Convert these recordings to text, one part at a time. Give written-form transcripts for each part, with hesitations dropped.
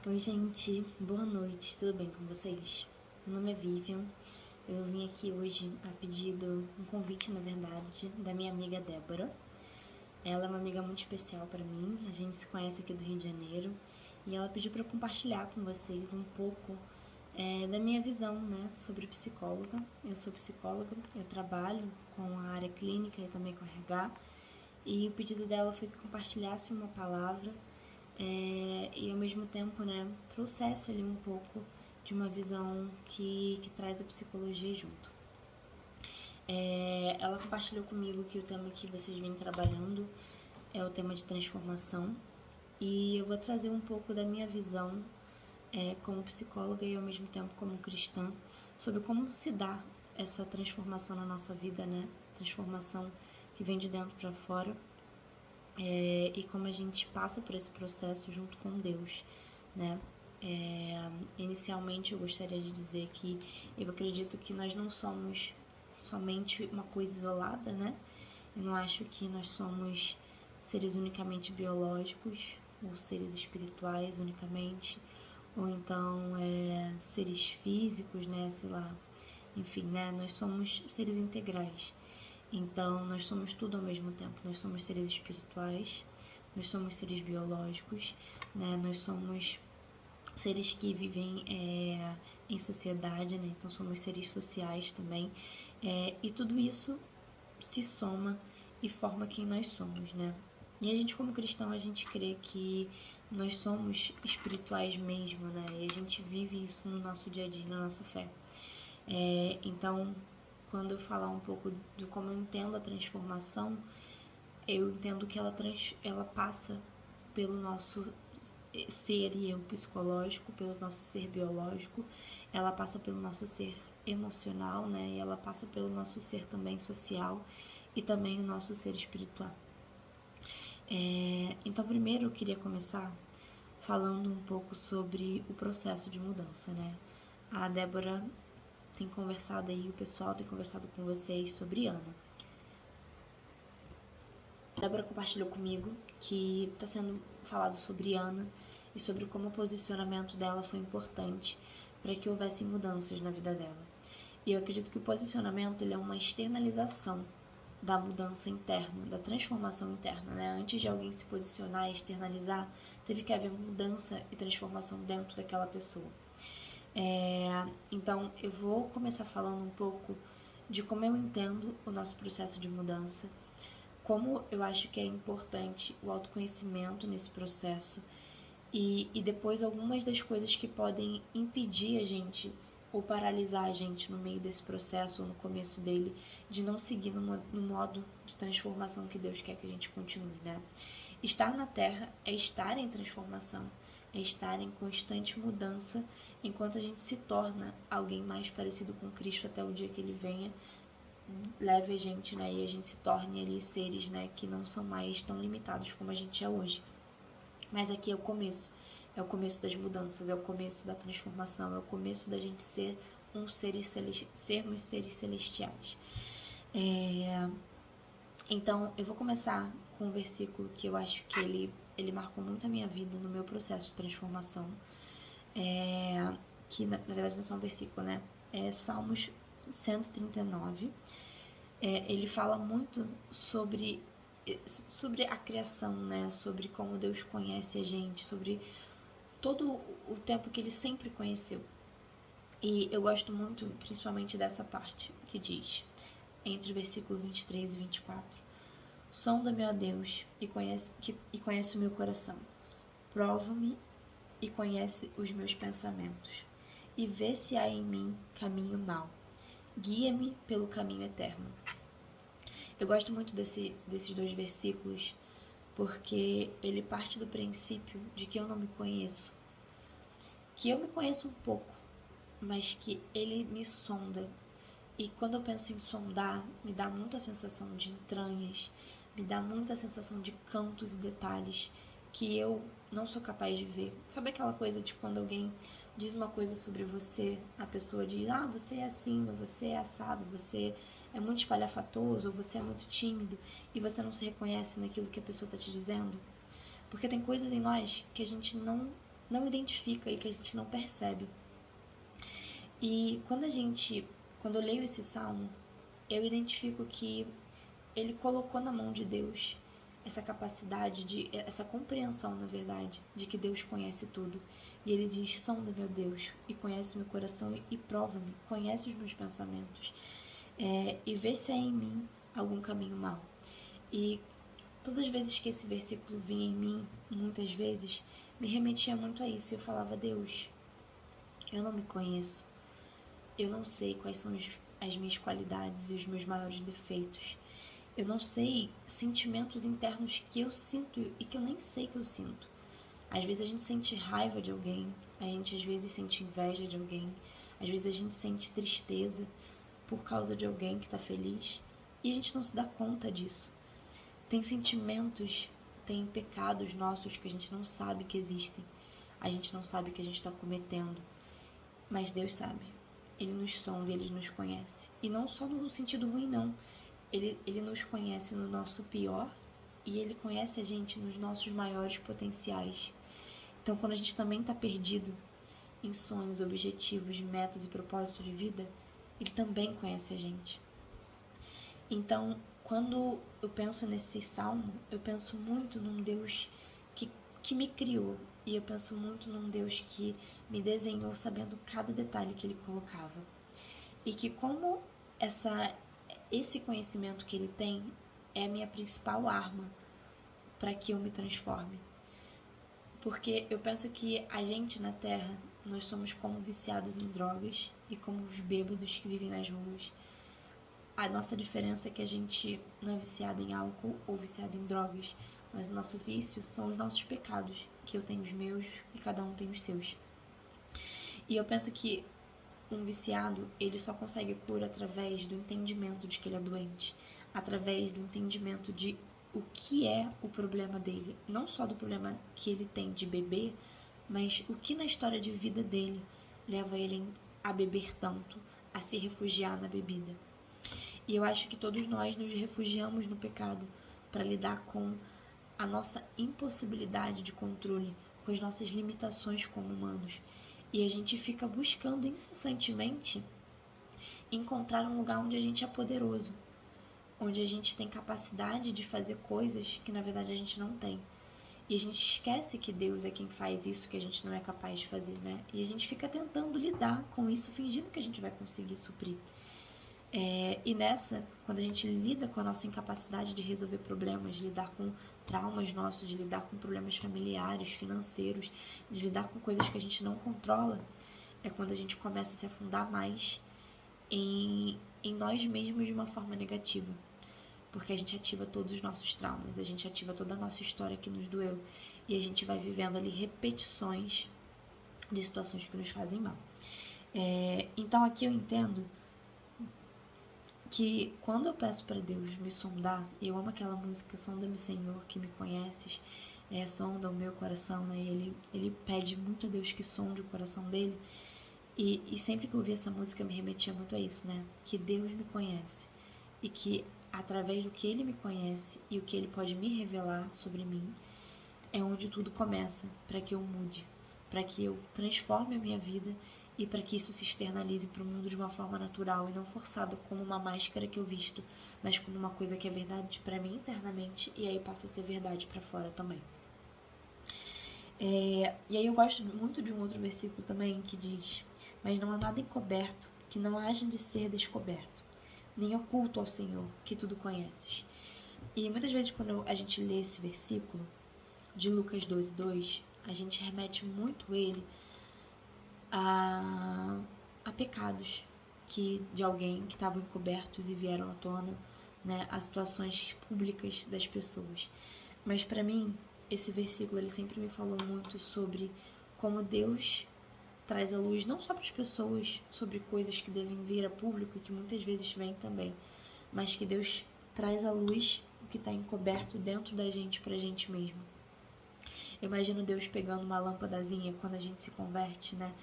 Oi, gente, boa noite, tudo bem com vocês? Meu nome é Vivian, eu vim aqui hoje a pedido, um convite na verdade, da minha amiga Débora. Ela é uma amiga muito especial para mim, a gente se conhece aqui do Rio de Janeiro e ela pediu para compartilhar com vocês um pouco da minha visão, né, sobre psicóloga. Eu sou psicóloga, eu trabalho com a área clínica e também com RH e o pedido dela foi que compartilhasse uma palavra e ao mesmo tempo, né, trouxesse ali um pouco de uma visão que traz a psicologia junto. Ela compartilhou comigo que o tema que vocês vêm trabalhando é o tema de transformação e eu vou trazer um pouco da minha visão como psicóloga e ao mesmo tempo como cristã sobre como se dá essa transformação na nossa vida, né? Transformação que vem de dentro para fora. E como a gente passa por esse processo junto com Deus, né? Inicialmente eu gostaria de dizer que eu acredito que nós não somos somente uma coisa isolada, né? Eu não acho que nós somos seres unicamente biológicos ou seres espirituais unicamente, ou então seres físicos, né? Sei lá, enfim, né? Nós somos seres integrais. Então, nós somos tudo ao mesmo tempo. Nós somos seres espirituais, nós somos seres biológicos, né? Nós somos seres que vivem em sociedade, né? Então, somos seres sociais também. E tudo isso se soma e forma quem nós somos, né? E a gente, como cristão, a gente crê que nós somos espirituais mesmo, né? E a gente vive isso no nosso dia a dia, na nossa fé. Então, quando eu falar um pouco de como eu entendo a transformação, eu entendo que ela passa pelo nosso ser e eu psicológico, pelo nosso ser biológico, ela passa pelo nosso ser emocional, né? E ela passa pelo nosso ser também social e também o nosso ser espiritual. Então, primeiro eu queria começar falando um pouco sobre o processo de mudança, né? A Débora tem conversado aí, o pessoal tem conversado com vocês sobre Ana. A Débora compartilhou comigo que está sendo falado sobre Ana e sobre como o posicionamento dela foi importante para que houvesse mudanças na vida dela. E eu acredito que o posicionamento ele é uma externalização da mudança interna, da transformação interna, né? Antes de alguém se posicionar e externalizar, teve que haver mudança e transformação dentro daquela pessoa. Então, eu vou começar falando um pouco de como eu entendo o nosso processo de mudança, como eu acho que é importante o autoconhecimento nesse processo e depois algumas das coisas que podem impedir a gente ou paralisar a gente no meio desse processo ou no começo dele, de não seguir no modo de transformação que Deus quer que a gente continue, né? Estar na Terra é estar em transformação, é estar em constante mudança, enquanto a gente se torna alguém mais parecido com Cristo até o dia que Ele venha, leve a gente, né, e a gente se torne ali seres, né, que não são mais tão limitados como a gente é hoje. Mas aqui é o começo das mudanças, é o começo da transformação, é o começo da gente ser sermos seres celestiais. Então, eu vou começar com um versículo que eu acho que ele marcou muito a minha vida no meu processo de transformação, que na verdade não é só um versículo, né? É Salmos 139. Ele fala muito sobre a criação, né? Sobre como Deus conhece a gente, sobre todo o tempo que Ele sempre conheceu. E eu gosto muito, principalmente dessa parte, que diz, entre o versículo 23 e 24, sonda-me, ó Deus, e conhece o meu coração. Prova-me e conhece os meus pensamentos. E vê se há em mim caminho mau. Guia-me pelo caminho eterno. Eu gosto muito desses dois versículos, porque ele parte do princípio de que eu não me conheço. Que eu me conheço um pouco, mas que ele me sonda. E quando eu penso em sondar, me dá muita sensação de entranhas, me dá muita sensação de cantos e detalhes que eu não sou capaz de ver. Sabe aquela coisa de quando alguém diz uma coisa sobre você, a pessoa diz, você é assim, ou você é assado, você é muito espalhafatoso, ou você é muito tímido, e você não se reconhece naquilo que a pessoa está te dizendo? Porque tem coisas em nós que a gente não não identifica e que a gente não percebe. E quando eu leio esse salmo, eu identifico que ele colocou na mão de Deus essa capacidade, essa compreensão, na verdade, de que Deus conhece tudo. E ele diz: sonda, meu Deus, e conhece meu coração e prova-me, conhece os meus pensamentos, e vê se há em mim algum caminho mau. E todas as vezes que esse versículo vinha em mim, muitas vezes, me remetia muito a isso. Eu falava: Deus, eu não me conheço, eu não sei quais são as minhas qualidades e os meus maiores defeitos. Eu não sei sentimentos internos que eu sinto e que eu nem sei que eu sinto. Às vezes a gente sente raiva de alguém, a gente às vezes sente inveja de alguém, às vezes a gente sente tristeza por causa de alguém que está feliz e a gente não se dá conta disso. Tem sentimentos, tem pecados nossos que a gente não sabe que existem, a gente não sabe que a gente está cometendo, mas Deus sabe. Ele nos sonda, Ele nos conhece. E não só no sentido ruim, não. Ele nos conhece no nosso pior e Ele conhece a gente nos nossos maiores potenciais. Então, quando a gente também está perdido em sonhos, objetivos, metas e propósitos de vida, Ele também conhece a gente. Então, quando eu penso nesse salmo, eu penso muito num Deus que me criou. E eu penso muito num Deus que me desenhou sabendo cada detalhe que Ele colocava. E que como esse conhecimento que Ele tem é a minha principal arma para que eu me transforme. Porque eu penso que a gente na Terra, nós somos como viciados em drogas e como os bêbados que vivem nas ruas. A nossa diferença é que a gente não é viciado em álcool ou viciado em drogas, mas o nosso vício são os nossos pecados, que eu tenho os meus e cada um tem os seus. E eu penso que um viciado, ele só consegue cura através do entendimento de que ele é doente, através do entendimento de o que é o problema dele, não só do problema que ele tem de beber, mas o que na história de vida dele leva ele a beber tanto, a se refugiar na bebida. E eu acho que todos nós nos refugiamos no pecado para lidar com a nossa impossibilidade de controle, com as nossas limitações como humanos. E a gente fica buscando incessantemente encontrar um lugar onde a gente é poderoso, onde a gente tem capacidade de fazer coisas que na verdade a gente não tem. E a gente esquece que Deus é quem faz isso que a gente não é capaz de fazer, né? E a gente fica tentando lidar com isso, fingindo que a gente vai conseguir suprir. E nessa, quando a gente lida com a nossa incapacidade de resolver problemas, de lidar com traumas nossos, de lidar com problemas familiares, financeiros, de lidar com coisas que a gente não controla, é quando a gente começa a se afundar mais em nós mesmos de uma forma negativa. Porque a gente ativa todos os nossos traumas, a gente ativa toda a nossa história que nos doeu e a gente vai vivendo ali repetições de situações que nos fazem mal. Então aqui eu entendo que quando eu peço para Deus me sondar, eu amo aquela música Sonda-me, Senhor, que me conheces, sonda o meu coração, né? Ele pede muito a Deus que sonde o coração dele. E sempre que eu ouvia essa música me remetia muito a isso, né? Que Deus me conhece e que através do que Ele me conhece e o que Ele pode me revelar sobre mim é onde tudo começa para que eu mude, para que eu transforme a minha vida e para que isso se externalize para o mundo de uma forma natural e não forçada como uma máscara que eu visto, mas como uma coisa que é verdade para mim internamente e aí passa a ser verdade para fora também. E aí eu gosto muito de um outro versículo também que diz: mas não há nada encoberto que não haja de ser descoberto, nem oculto ao Senhor, que tudo conheces. E muitas vezes quando a gente lê esse versículo de Lucas 12:2, a gente remete muito ele a pecados de alguém que estavam encobertos e vieram à tona, né, a situações públicas das pessoas. Mas para mim, esse versículo ele sempre me falou muito sobre como Deus traz a luz não só para as pessoas sobre coisas que devem vir a público e que muitas vezes vêm também, mas que Deus traz à luz o que está encoberto dentro da gente para a gente mesmo. Eu imagino Deus pegando uma lâmpadazinha quando a gente se converte, né?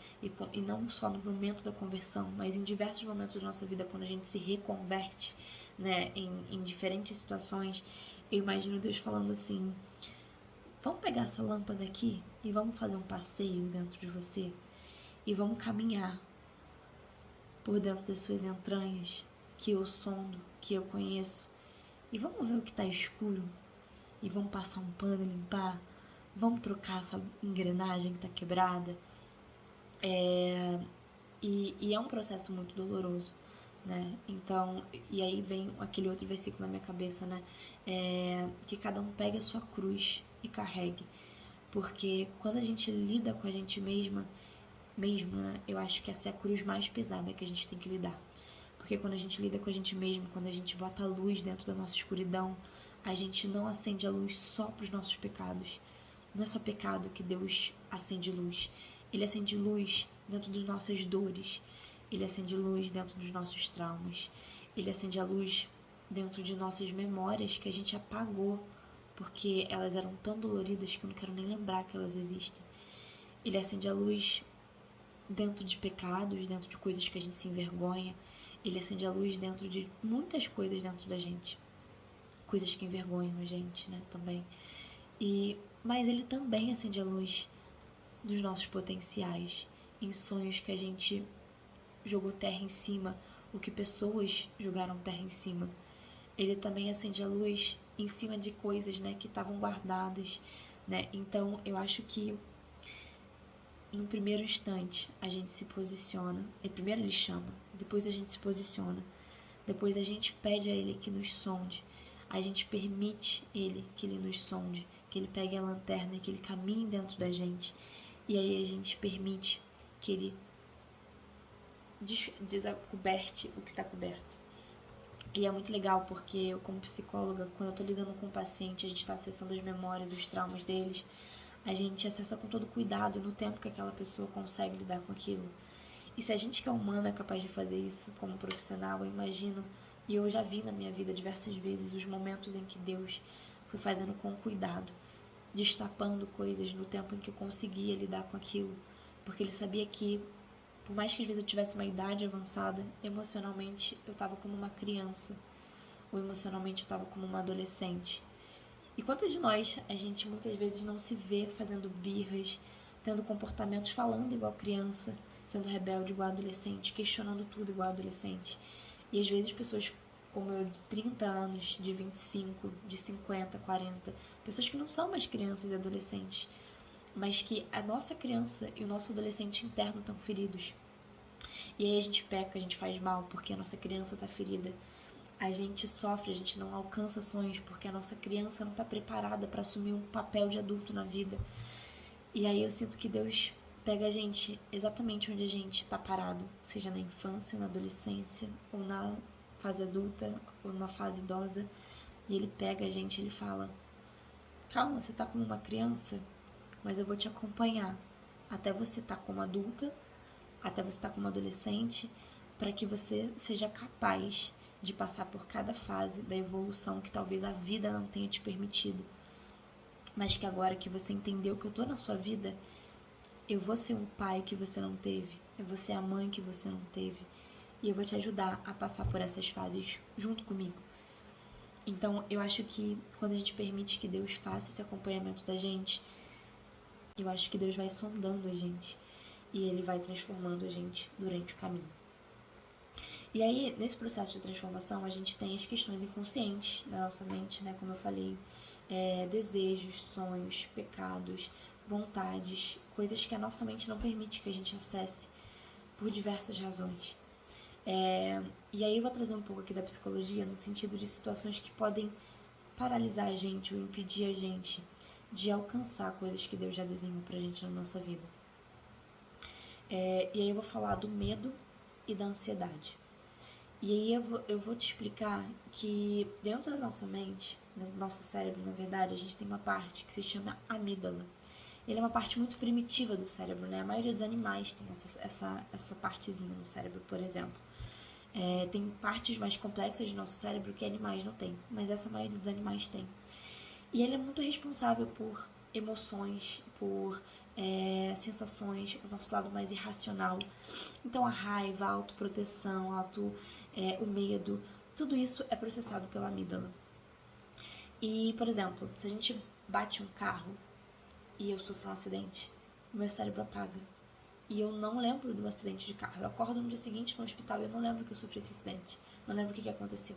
E não só no momento da conversão, mas em diversos momentos da nossa vida, quando a gente se reconverte, né? Em diferentes situações, eu imagino Deus falando assim: vamos pegar essa lâmpada aqui e vamos fazer um passeio dentro de você e vamos caminhar por dentro das suas entranhas, que eu sondo, que eu conheço, e vamos ver o que está escuro, e vamos passar um pano e limpar, vamos trocar essa engrenagem que está quebrada. E é um processo muito doloroso, né? Então, e aí vem aquele outro versículo na minha cabeça, né? Que cada um pegue a sua cruz e carregue. Porque quando a gente lida com a gente mesmo, né? Eu acho que essa é a cruz mais pesada que a gente tem que lidar. Porque quando a gente lida com a gente mesmo, quando a gente bota a luz dentro da nossa escuridão, a gente não acende a luz só para os nossos pecados. Não é só pecado que Deus acende luz. Ele acende luz dentro das nossas dores. Ele acende luz dentro dos nossos traumas. Ele acende a luz dentro de nossas memórias que a gente apagou porque elas eram tão doloridas que eu não quero nem lembrar que elas existem. Ele acende a luz dentro de pecados, dentro de coisas que a gente se envergonha. Ele acende a luz dentro de muitas coisas dentro da gente. Coisas que envergonham a gente, né, também. Mas ele também acende a luz dos nossos potenciais, em sonhos que a gente jogou terra em cima, ou que pessoas jogaram terra em cima. Ele também acende a luz em cima de coisas, né, que estavam guardadas, né? Então, eu acho que no primeiro instante a gente se posiciona, primeiro ele chama, depois a gente se posiciona, depois a gente pede a ele que nos sonde, a gente permite ele que ele nos sonde, que ele pegue a lanterna e que ele caminhe dentro da gente, e aí a gente permite que ele desacoberte o que está coberto. E é muito legal porque eu, como psicóloga, quando eu tô lidando com o paciente, a gente tá acessando as memórias, os traumas deles, a gente acessa com todo cuidado no tempo que aquela pessoa consegue lidar com aquilo. E se a gente que é humano é capaz de fazer isso como profissional, eu imagino, e eu já vi na minha vida diversas vezes os momentos em que Deus foi fazendo com cuidado, destapando coisas no tempo em que eu conseguia lidar com aquilo, porque ele sabia que, por mais que às vezes eu tivesse uma idade avançada, emocionalmente eu estava como uma criança, ou emocionalmente eu estava como uma adolescente. E quantos de nós, a gente muitas vezes não se vê fazendo birras, tendo comportamentos, falando igual criança, sendo rebelde igual adolescente, questionando tudo igual adolescente. E às vezes pessoas como eu, de 30 anos, de 25, de 50, 40, pessoas que não são mais crianças e adolescentes, mas que a nossa criança e o nosso adolescente interno estão feridos. E aí a gente peca, a gente faz mal porque a nossa criança está ferida. A gente sofre, a gente não alcança sonhos porque a nossa criança não está preparada para assumir um papel de adulto na vida. E aí eu sinto que Deus pega a gente exatamente onde a gente está parado, seja na infância, na adolescência, ou na fase adulta, ou na fase idosa. E ele pega a gente e ele fala: calma, você está como uma criança, mas eu vou te acompanhar até você estar como adulta, até você estar como adolescente, para que você seja capaz de passar por cada fase da evolução que talvez a vida não tenha te permitido. Mas que agora que você entendeu que eu tô na sua vida, eu vou ser um pai que você não teve, eu vou ser a mãe que você não teve, e eu vou te ajudar a passar por essas fases junto comigo. Então, eu acho que quando a gente permite que Deus faça esse acompanhamento da gente, eu acho que Deus vai sondando a gente e Ele vai transformando a gente durante o caminho. E aí, nesse processo de transformação, a gente tem as questões inconscientes da nossa mente, né? Como eu falei, desejos, sonhos, pecados, vontades, coisas que a nossa mente não permite que a gente acesse por diversas razões. E aí eu vou trazer um pouco aqui da psicologia no sentido de situações que podem paralisar a gente ou impedir a gente de alcançar coisas que Deus já desenhou pra gente na nossa vida. E aí eu vou falar do medo e da ansiedade. E aí eu vou te explicar que dentro da nossa mente, no nosso cérebro, na verdade, a gente tem uma parte que se chama amígdala. Ele é uma parte muito primitiva do cérebro, né? A maioria dos animais tem essa partezinha no cérebro, por exemplo. Tem partes mais complexas do nosso cérebro que animais não têm, mas essa maioria dos animais tem. E ele é muito responsável por emoções, por sensações, o nosso lado mais irracional. Então a raiva, a autoproteção, o medo, tudo isso é processado pela amígdala. E, por exemplo, se a gente bate um carro, e eu sofro um acidente, o meu cérebro apaga. E eu não lembro do acidente de carro. Eu acordo no dia seguinte no hospital e eu não lembro que eu sofri esse acidente. Não lembro o que aconteceu.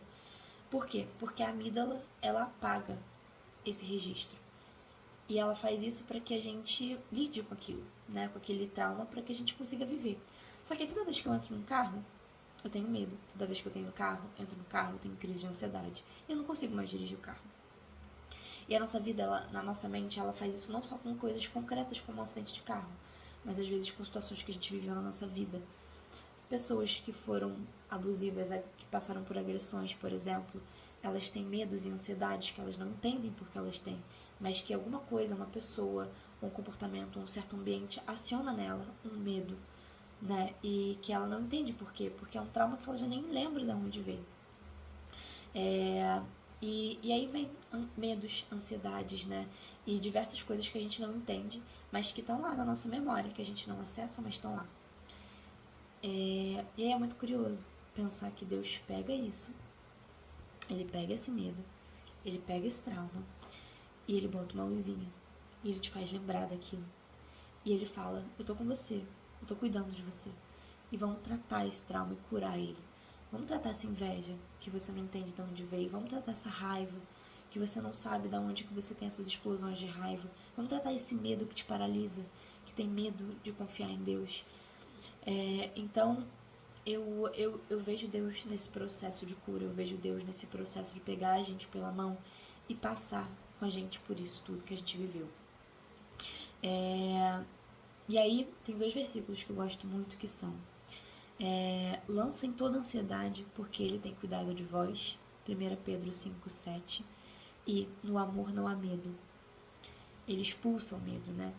Por quê? Porque a amígdala, ela apaga esse registro. E ela faz isso para que a gente lide com aquilo, né? Com aquele trauma, para que a gente consiga viver. Só que toda vez que eu entro num carro, eu tenho medo. Toda vez que eu entro no carro, eu tenho crise de ansiedade. Eu não consigo mais dirigir o carro. E a nossa vida, ela, na nossa mente, ela faz isso não só com coisas concretas como um acidente de carro, mas às vezes com situações que a gente viveu na nossa vida. Pessoas que foram abusivas, que passaram por agressões, por exemplo, elas têm medos e ansiedades que elas não entendem porque elas têm, mas que alguma coisa, uma pessoa, um comportamento, um certo ambiente aciona nela um medo, né? E que ela não entende por quê, porque é um trauma que ela já nem lembra de onde veio. E aí vem medos, ansiedades, né? E diversas coisas que a gente não entende, mas que estão lá na nossa memória, que a gente não acessa, mas estão lá. E aí é muito curioso pensar que Deus pega isso, Ele pega esse medo, Ele pega esse trauma, e Ele bota uma luzinha, e Ele te faz lembrar daquilo. E Ele fala, eu tô com você, eu tô cuidando de você. E vamos tratar esse trauma e curar ele. Vamos tratar essa inveja, que você não entende de onde veio. Vamos tratar essa raiva, que você não sabe de onde que você tem essas explosões de raiva. Vamos tratar esse medo que te paralisa, que tem medo de confiar em Deus. Então, eu vejo Deus nesse processo de cura. Eu vejo Deus nesse processo de pegar a gente pela mão e passar com a gente por isso tudo que a gente viveu. E aí, tem 2 versículos que eu gosto muito que são: lancem toda ansiedade, porque Ele tem cuidado de vós. 1 Pedro 5,7. E no amor não há medo. Ele expulsa o medo, né?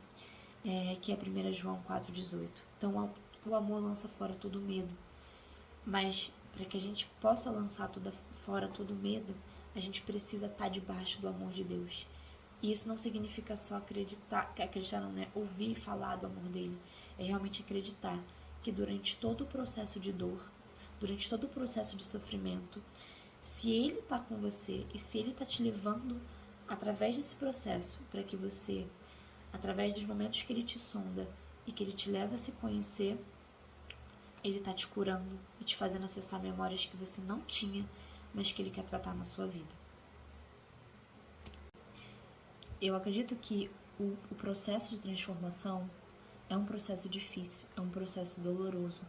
Que é 1 João 4,18. Então, o amor lança fora todo medo. Mas, para que a gente possa lançar fora todo medo, a gente precisa estar debaixo do amor de Deus. E isso não significa só acreditar não, né? Ouvir falar do amor dele. É realmente acreditar que durante todo o processo de dor, durante todo o processo de sofrimento, se ele está com você e se ele está te levando através desse processo para que você, através dos momentos que ele te sonda e que ele te leva a se conhecer, ele está te curando e te fazendo acessar memórias que você não tinha, mas que ele quer tratar na sua vida. Eu acredito que o processo de transformação é um processo difícil, é um processo doloroso,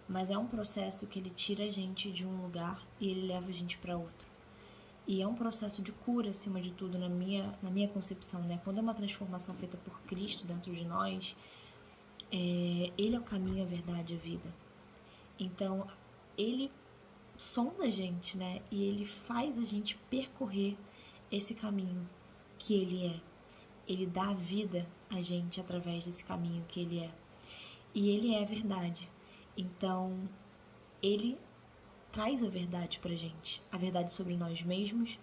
mas é um processo que ele tira a gente de um lugar e ele leva a gente para outro. E é um processo de cura, acima de tudo, na minha concepção, né? Quando é uma transformação feita por Cristo dentro de nós, Ele é o caminho, a verdade e a vida. Então, Ele sonda a gente, né? E Ele faz a gente percorrer esse caminho que Ele é. Ele dá vida a gente através desse caminho que Ele é. E Ele é a verdade. Então, Ele traz a verdade pra gente. A verdade sobre nós mesmos,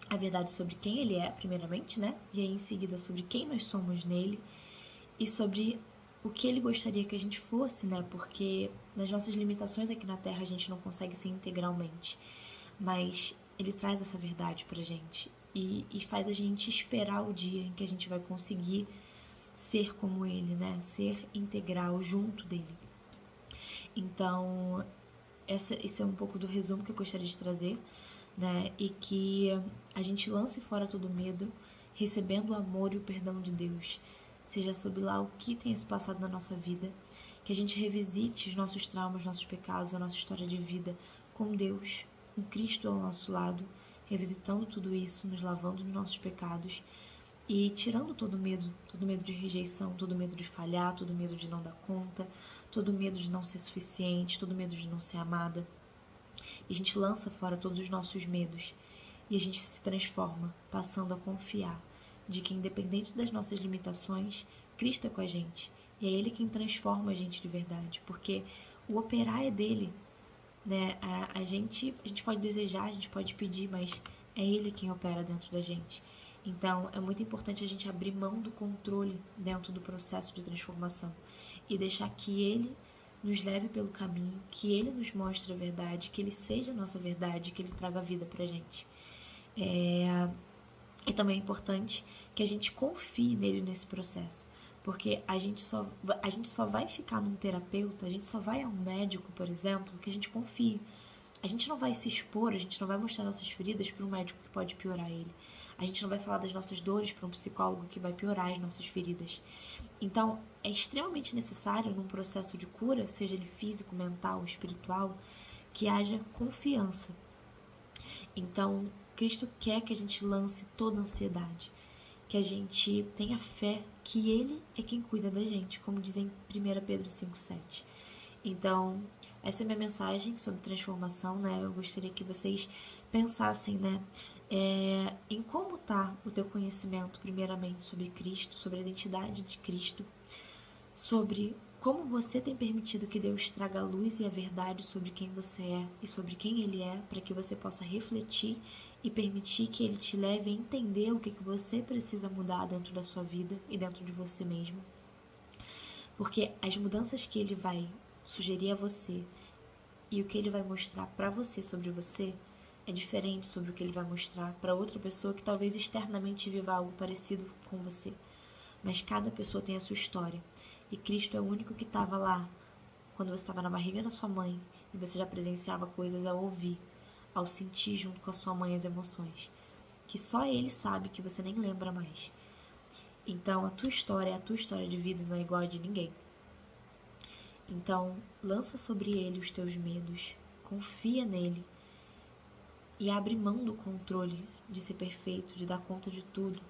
a verdade sobre quem Ele é, primeiramente, né? E aí, em seguida, sobre quem nós somos nele. E sobre o que Ele gostaria que a gente fosse, né? Porque nas nossas limitações aqui na Terra a gente não consegue ser integralmente. Mas Ele traz essa verdade pra gente. E faz a gente esperar o dia em que a gente vai conseguir ser como Ele, né? Ser integral junto dele. Então, esse é um pouco do resumo que eu gostaria de trazer, né? E que a gente lance fora todo medo, recebendo o amor e o perdão de Deus, seja sobre lá o que tenha se passado na nossa vida, que a gente revisite os nossos traumas, nossos pecados, a nossa história de vida com Deus, com Cristo ao nosso lado, revisitando tudo isso, nos lavando dos nossos pecados e tirando todo medo de rejeição, todo medo de falhar, todo medo de não dar conta, todo medo de não ser suficiente, todo medo de não ser amada. E a gente lança fora todos os nossos medos e a gente se transforma, passando a confiar de que, independente das nossas limitações, Cristo é com a gente. E é Ele quem transforma a gente de verdade, porque o operar é dele, né? A gente pode desejar, a gente pode pedir, mas é Ele quem opera dentro da gente. Então, é muito importante a gente abrir mão do controle dentro do processo de transformação e deixar que Ele nos leve pelo caminho, que Ele nos mostre a verdade, que Ele seja a nossa verdade, que Ele traga a vida pra gente. E também é importante que a gente confie nele nesse processo. Porque a gente só vai ficar num terapeuta, a gente só vai a um médico, por exemplo, que a gente confie. A gente não vai se expor, a gente não vai mostrar nossas feridas para um médico que pode piorar ele. A gente não vai falar das nossas dores para um psicólogo que vai piorar as nossas feridas. Então, é extremamente necessário num processo de cura, seja ele físico, mental, espiritual, que haja confiança. Então, Cristo quer que a gente lance toda a ansiedade, que a gente tenha fé que Ele é quem cuida da gente, como diz em 1 Pedro 5,7. Então, essa é a minha mensagem sobre transformação, né? Eu gostaria que vocês pensassem, né? Em como está o teu conhecimento, primeiramente, sobre Cristo, sobre a identidade de Cristo, sobre como você tem permitido que Deus traga a luz e a verdade sobre quem você é e sobre quem Ele é, para que você possa refletir e permitir que Ele te leve a entender o que você precisa mudar dentro da sua vida e dentro de você mesmo. Porque as mudanças que Ele vai sugerir a você e o que Ele vai mostrar para você sobre você é diferente sobre o que Ele vai mostrar para outra pessoa que talvez externamente viva algo parecido com você. Mas cada pessoa tem a sua história. E Cristo é o único que estava lá quando você estava na barriga da sua mãe e você já presenciava coisas ao ouvir, ao sentir junto com a sua mãe as emoções, que só Ele sabe, que você nem lembra mais. Então a tua história de vida, não é igual a de ninguém. Então lança sobre Ele os teus medos, confia nele e abre mão do controle de ser perfeito, de dar conta de tudo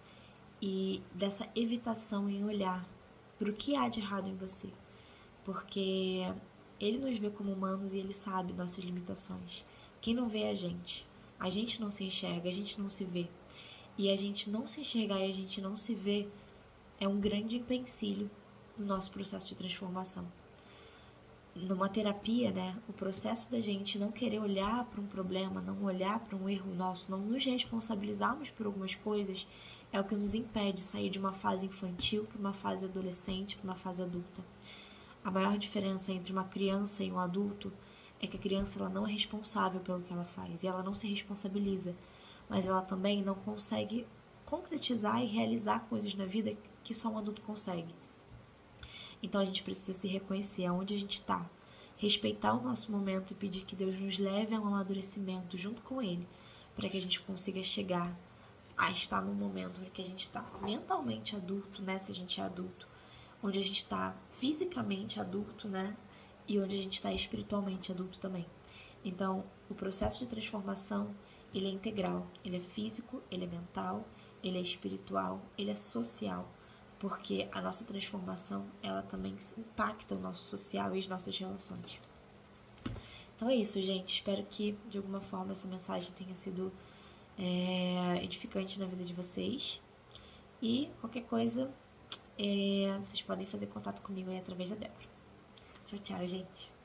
e dessa evitação em olhar para o que há de errado em você, porque Ele nos vê como humanos e Ele sabe nossas limitações. Quem não vê é a gente não se enxerga, a gente não se vê. E a gente não se enxergar e a gente não se vê é um grande empecilho no nosso processo de transformação. Numa terapia, né, o processo da gente não querer olhar para um problema, não olhar para um erro nosso, não nos responsabilizarmos por algumas coisas, é o que nos impede de sair de uma fase infantil para uma fase adolescente, para uma fase adulta. A maior diferença entre uma criança e um adulto é que a criança ela não é responsável pelo que ela faz e ela não se responsabiliza, mas ela também não consegue concretizar e realizar coisas na vida que só um adulto consegue. Então a gente precisa se reconhecer aonde a gente está, respeitar o nosso momento e pedir que Deus nos leve a um amadurecimento junto com Ele, para que a gente consiga chegar a estar num momento em que a gente está mentalmente adulto, né? Se a gente é adulto, onde a gente está fisicamente adulto, né? E onde a gente está espiritualmente adulto também. Então, o processo de transformação, ele é integral. Ele é físico, ele é mental, ele é espiritual, ele é social. Porque a nossa transformação, ela também impacta o nosso social e as nossas relações. Então é isso, gente. Espero que, de alguma forma, essa mensagem tenha sido edificante na vida de vocês. E qualquer coisa, vocês podem fazer contato comigo aí através da Débora. Tchau, tchau, gente.